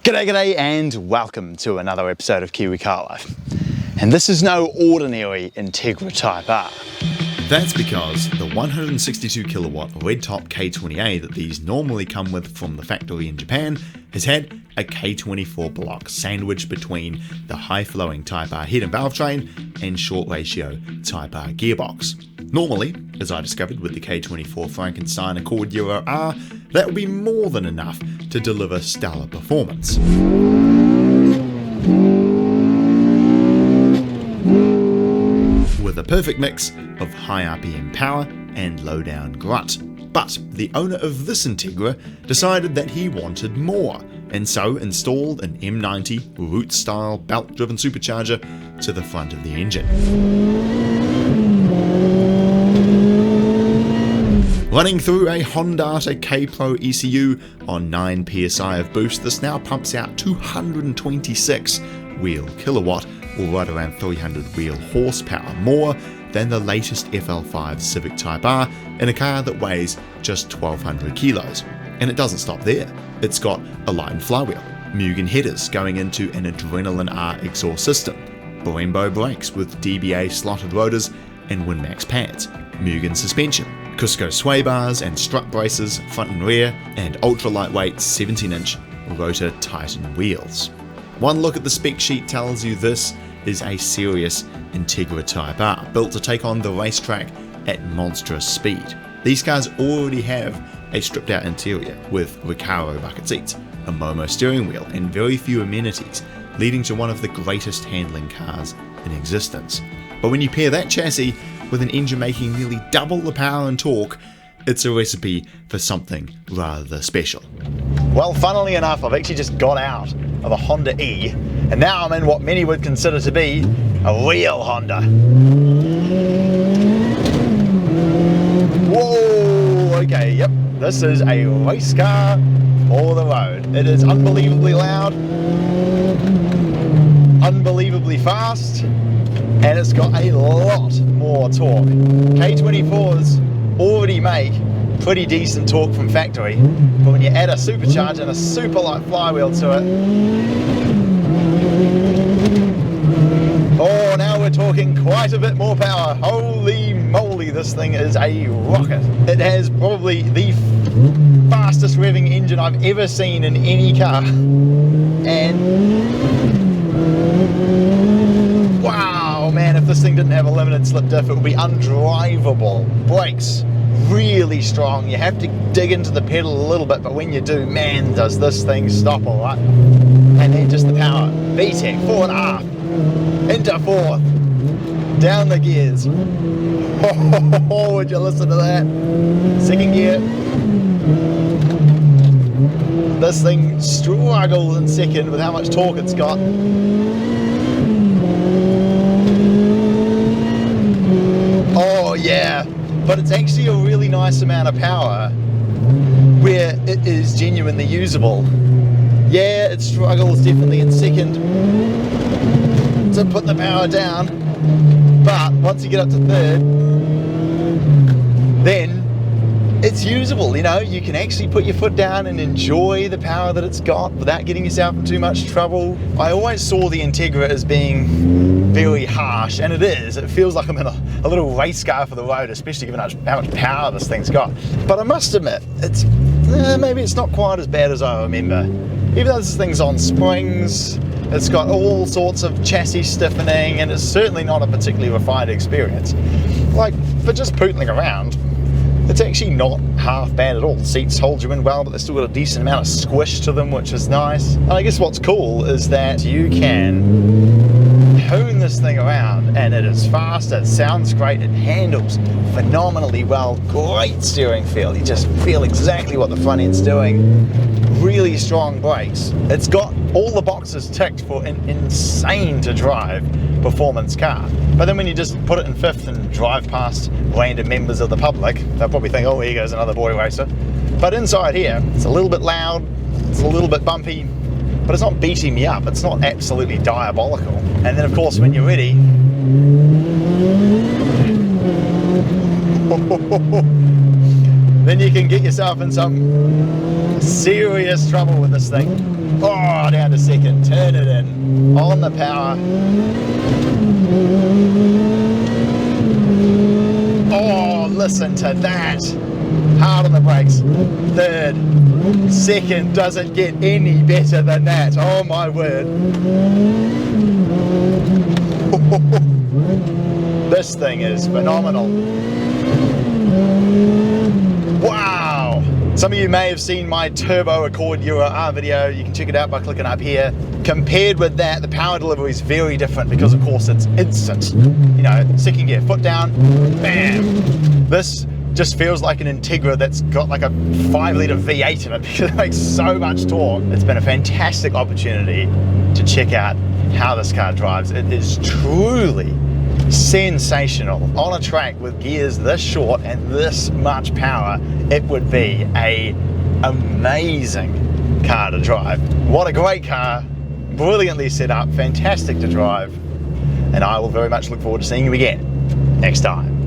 G'day and welcome to another episode of Kiwi Car Life. And this is no ordinary Integra Type R. That's because the 162 kilowatt red top K20A that these normally come with from the factory in Japan has had a K24 block sandwiched between the high flowing Type R head and valve train and short ratio Type R gearbox. Normally, as I discovered with the K24 Frankenstein Accord Euro R, that would be more than enough to deliver stellar performance. With a perfect mix of high RPM power and low down grunt. But the owner of this Integra decided that he wanted more, and so installed an M90 root style belt driven supercharger to the front of the engine. Running through a Honda K Pro ECU on 9 psi of boost, this now pumps out 226 wheel kilowatt, or right around 300 wheel horsepower, more than the latest FL5 Civic Type R in a car that weighs just 1200 kilos. And it doesn't stop there. It's got a Line flywheel, Mugen headers going into an Adrenaline R exhaust system, Brembo brakes with DBA slotted rotors and WinMax pads, Mugen suspension, Cusco sway bars and strut braces front and rear, and ultra lightweight 17-inch rotor Titan wheels. One look at the spec sheet tells you this is a serious Integra Type R, built to take on the racetrack at monstrous speed. These cars already have a stripped out interior with Recaro bucket seats, a Momo steering wheel, and very few amenities, leading to one of the greatest handling cars in existence. But when you pair that chassis with an engine making nearly double the power and torque, it's a recipe for something rather special. Well, funnily enough, I've actually just got out of a Honda E, and now I'm in what many would consider to be a real Honda. Whoa, okay, yep, this is a race car for the road. It is unbelievably loud, unbelievably fast, and it's got a lot more torque. K24s already make pretty decent torque from factory, but when you add a supercharger and a super light flywheel to it, oh, now we're talking quite a bit more power. Holy moly, this thing is a rocket. It has probably the fastest revving engine I've ever seen in any car, and wow, man, if this thing didn't have a limited slip diff, it would be undrivable. Brakes really strong. You have to dig into the pedal a little bit, but when you do, man, does this thing stop all right. And then just the power. VTEC, 4.5, into 4th, down the gears. Oh, would you listen to that? Second gear. This thing struggles in second with how much torque it's got. Oh yeah, but it's actually a really nice amount of power where it is genuinely usable. Yeah, it struggles definitely in second to put the power down, but once you get up to third, then it's usable. You know, you can actually put your foot down and enjoy the power that it's got without getting yourself in too much trouble. I always saw the Integra as being very harsh, and it is. It feels like I'm in a little race car for the road, especially given how much power this thing's got. But I must admit, it's maybe it's not quite as bad as I remember. Even though this thing's on springs, it's got all sorts of chassis stiffening, and it's certainly not a particularly refined experience. Like, for just pootling around, it's actually not half bad at all. The seats hold you in well, but they've still got a decent amount of squish to them, which is nice. And I guess what's cool is that you can tune this thing around, and it is fast, it sounds great, it handles phenomenally well, great steering feel. You just feel exactly what the front end's doing. Really strong brakes. It's got all the boxes ticked for an insane to drive performance car. But then when you just put it in fifth and drive past random members of the public, they'll probably think, oh, here goes another boy racer. But inside here, it's a little bit loud, it's a little bit bumpy, but it's not beating me up. It's not absolutely diabolical. And then of course when you're ready, then you can get yourself in some serious trouble with this thing. Oh, down on the power. Oh, listen to that. Hard on the brakes. Third. Second doesn't get any better than that. Oh my word. This thing is phenomenal. Wow. Some of you may have seen my Turbo Accord Euro R video. You can check it out by clicking up here. Compared with that, the power delivery is very different because, of course, it's instant. You know, second gear, foot down, bam. This just feels like an Integra that's got like a 5-litre V8 in it because it makes so much torque. It's been a fantastic opportunity to check out how this car drives. It is truly sensational. On a track with gears this short and this much power, it would be a amazing car to drive. What a great car, brilliantly set up, fantastic to drive, and I will very much look forward to seeing you again next time.